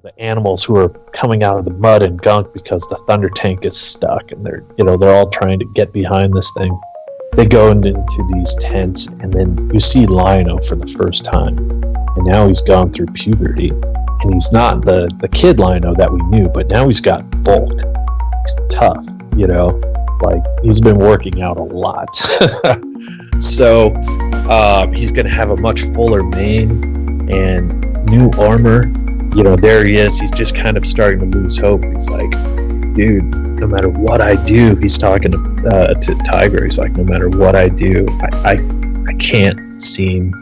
the animals who are coming out of the mud and gunk because the thunder tank is stuck, and they're all trying to get behind this thing. They go into these tents, and then you see Lion-O for the first time, and now he's gone through puberty, and he's not the kid Lion-O that we knew, but now he's got bulk. He's tough, like he's been working out a lot. So he's going to have a much fuller mane and new armor. There he is. He's just kind of starting to lose hope. He's like, dude, no matter what I do, he's talking to Tiger. He's like, no matter what I do, I can't seem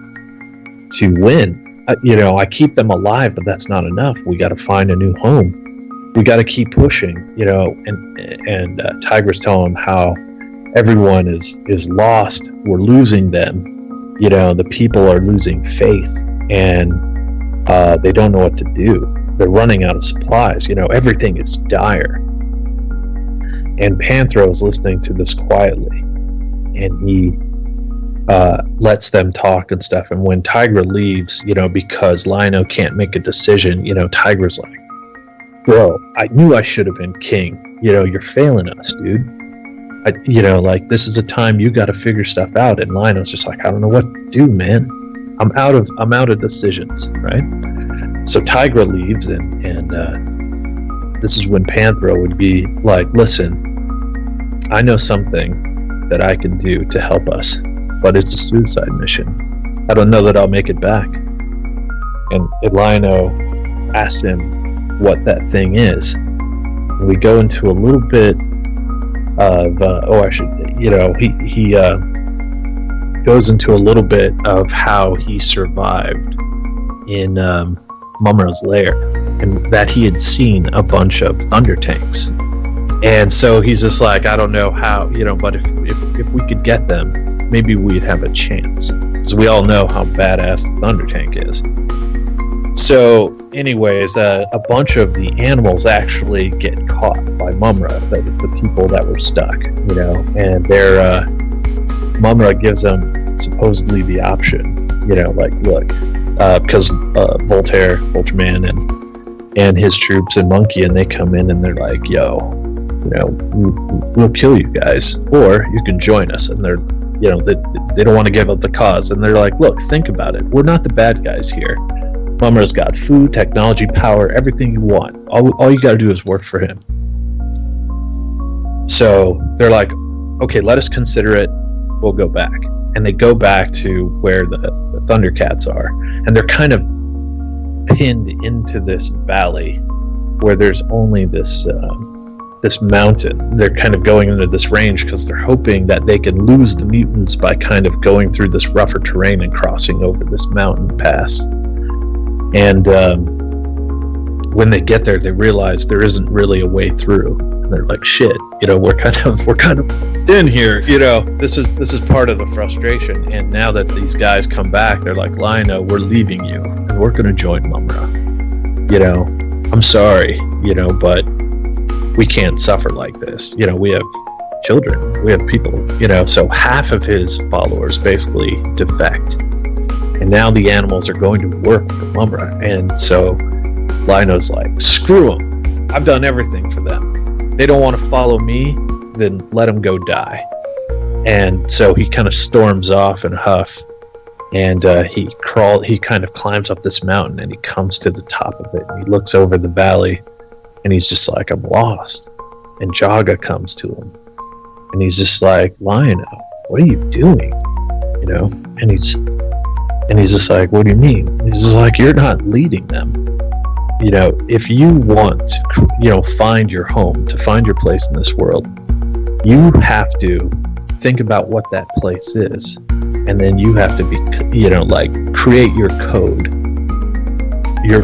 to win. I keep them alive, but that's not enough. We got to find a new home. We got to keep pushing, and Tiger's telling him how everyone is lost. We're losing them. The people are losing faith, and they don't know what to do. They're running out of supplies. Everything is dire. And Panthro is listening to this quietly, and he lets them talk and stuff. And when Tiger leaves, because Lion-O can't make a decision, Tiger's like, bro, I knew I should have been king. You're failing us, dude. Like, this is a time you got to figure stuff out. And Lion-O's just like, I don't know what to do, man. I'm out of decisions, right? So Tigra leaves, and this is when Panthro would be like, listen, I know something that I can do to help us, but it's a suicide mission. I don't know that I'll make it back. And Lion-O asks him what that thing is. And we go into a little bit of he goes into a little bit of how he survived in Mumm-Ra's lair, and that he had seen a bunch of thunder tanks. And so he's just like, I don't know how, but if we could get them, maybe we'd have a chance, because we all know how badass the thunder tank is. So anyways, a bunch of the animals actually get caught by Mumm-Ra, the people that were stuck, and they're Mumm-Ra gives them supposedly the option, like, look, because Voltaire, Ultraman, and his troops and Monkey, and they come in and they're like, yo, we'll kill you guys, or you can join us. And they're, they don't want to give up the cause, and they're like, look, think about it. We're not the bad guys here. Mumm-Ra's got food, technology, power, everything you want. All you got to do is work for him. So they're like, okay, let us consider it. We'll go back. And they go back to where the Thundercats are, and they're kind of pinned into this valley where there's only this mountain. They're kind of going into this range because they're hoping that they can lose the mutants by kind of going through this rougher terrain and crossing over this mountain pass. And when they get there, they realize there isn't really a way through. And they're like, shit, we're kind of in here, this is part of the frustration. And now that these guys come back, they're like, Lion-O, we're leaving you, and we're going to join Mumm-Ra. I'm sorry, but we can't suffer like this. We have children, we have people, so half of his followers basically defect. And now the animals are going to work for Mumm-Ra. And so Lion-O's like, screw them. I've done everything for them. They don't want to follow me, then let them go die. And so he kind of storms off in a huff, and he kind of climbs up this mountain, and he comes to the top of it, and he looks over the valley, and he's just like, I'm lost. And Jaga comes to him, and he's just like, Lion-O, what are you doing? And he's just like, what do you mean? He's just like, you're not leading them. If you want to, find your home, to find your place in this world, you have to think about what that place is. And then you have to be, create your code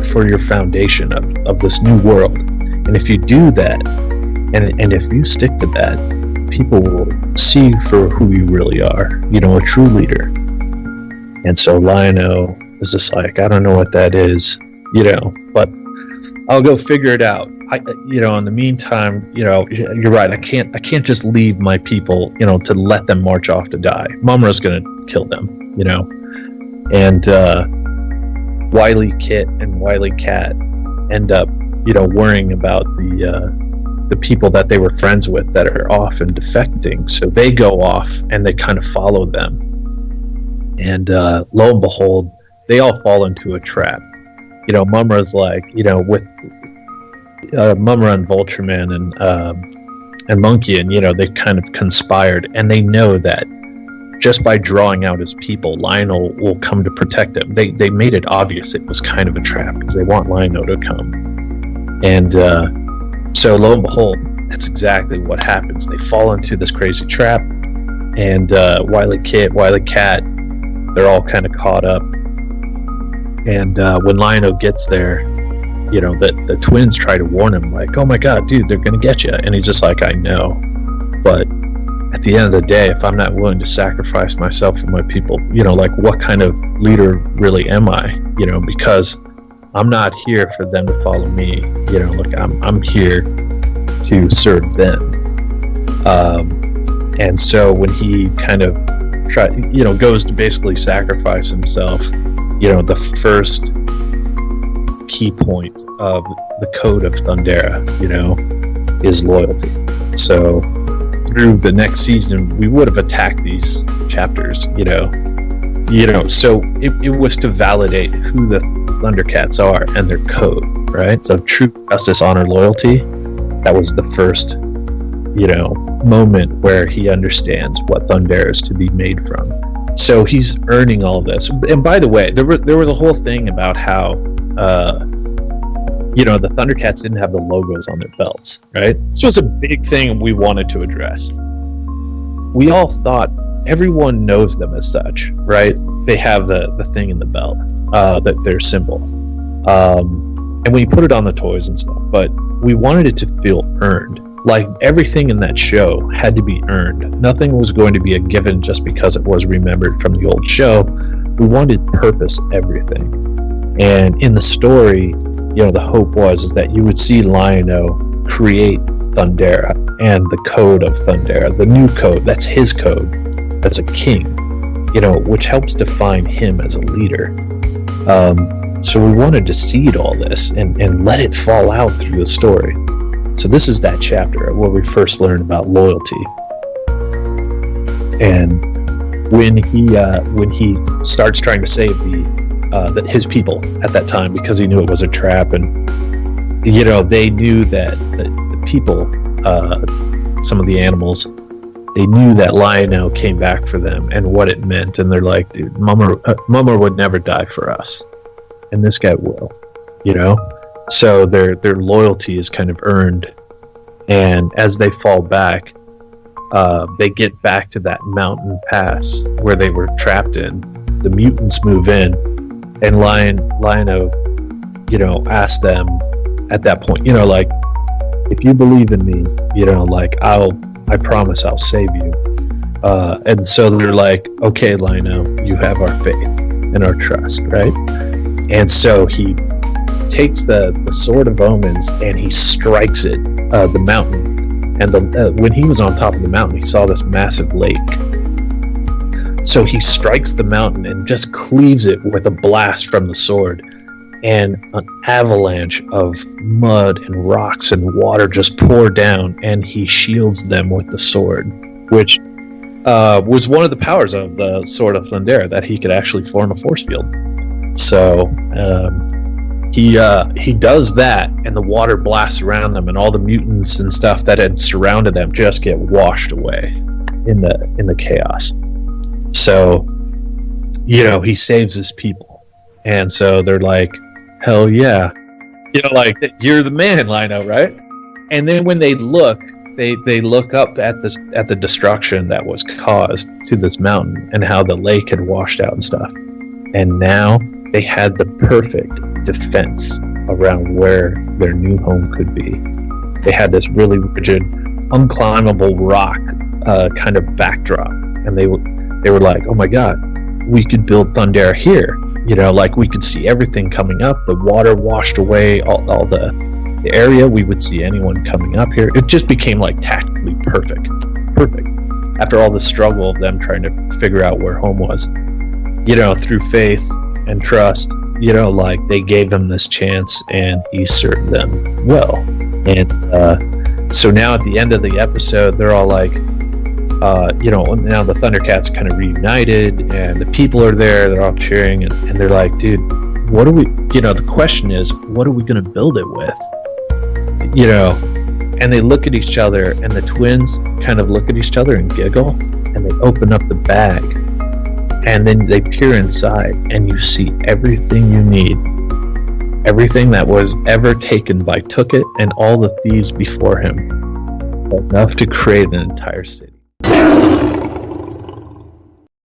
for your foundation of this new world. And if you do that, and if you stick to that, people will see you for who you really are, a true leader. And so Lion-O is just like, I don't know what that is, but I'll go figure it out. In the meantime, you're right. I can't just leave my people, to let them march off to die. Mumm-Ra's gonna kill them, And Wily Kit and Wily Cat end up, worrying about the people that they were friends with that are off and defecting. So they go off and they kind of follow them. And lo and behold, they all fall into a trap. Mumra's like, with Mumra and Vultureman and Monkian, they kind of conspired, and they know that just by drawing out his people, Lionel will come to protect him. They made it obvious it was kind of a trap because they want Lionel to come. And so lo and behold, that's exactly what happens. They fall into this crazy trap, and Wily Cat, they're all kind of caught up. And when Lionel gets there, the twins try to warn him, like, oh my god, dude, they're gonna get you. And he's just like, I know, but at the end of the day, if I'm not willing to sacrifice myself for my people, like, what kind of leader really am I? Because I'm not here for them to follow me. Look, I'm here to serve them. And so when he kind of goes to basically sacrifice himself, the first key point of the code of Thundera, is loyalty. So through the next season, we would have attacked these chapters, so it was to validate who the Thundercats are and their code, right? So true justice, honor, loyalty, that was the first, moment where he understands what Thundera is to be made from. So he's earning all this. And by the way, there was a whole thing about how the Thundercats didn't have the logos on their belts, right? This was a big thing we wanted to address. We all thought everyone knows them as such, right? They have the thing in the belt, that their symbol. And we put it on the toys and stuff, but we wanted it to feel earned. Like, everything in that show had to be earned. Nothing was going to be a given just because it was remembered from the old show. We wanted purpose everything. And in the story, the hope was that you would see Lion-O create Thundera and the code of Thundera, the new code. That's his code. That's a king, which helps define him as a leader. So we wanted to seed all this and let it fall out through the story. So this is that chapter where we first learn about loyalty. And when he starts trying to save his people at that time, because he knew it was a trap, and they knew that the people, some of the animals, they knew that Lion-O came back for them and what it meant, and they're like, dude, Mumra would never die for us, and this guy will, so their loyalty is kind of earned. And as they fall back, they get back to that mountain pass where they were trapped in. The mutants move in, and Lion-O, asks them at that point, like, if you believe in me, I promise I'll save you. And so they're like, okay, Lion-O, you have our faith and our trust, right? And so he takes the Sword of Omens and he strikes it, the mountain. And when he was on top of the mountain, he saw this massive lake. So he strikes the mountain and just cleaves it with a blast from the sword. And an avalanche of mud and rocks and water just pour down, and he shields them with the sword, which was one of the powers of the Sword of Thundera, that he could actually form a force field. So he does that, and the water blasts around them, and all the mutants and stuff that had surrounded them just get washed away in the chaos. So, he saves his people, and so they're like, hell yeah, you're the man, Lion-O, right? And then when they look up at the destruction that was caused to this mountain and how the lake had washed out and stuff, and now they had the perfect defense around where their new home could be. They had this really rigid, unclimbable rock kind of backdrop, and they were like, oh my god, we could build Thundera here. We could see everything coming up. The water washed away all the area. We would see anyone coming up here. It just became like tactically perfect. After all the struggle of them trying to figure out where home was, through faith and trust, you know, like they gave him this chance and he served them well. And so now at the end of the episode, they're all like, you know, now the Thundercats kind of reunited and the people are there, they're all cheering, and they're like, dude, what are we, you know, the question is, what are we going to build it with? You know, and they look at each other, and the twins kind of look at each other and giggle, and they open up the bag, and then they peer inside, and you see everything you need. Everything that was ever taken by Tookit and all the thieves before him. Enough to create an entire city.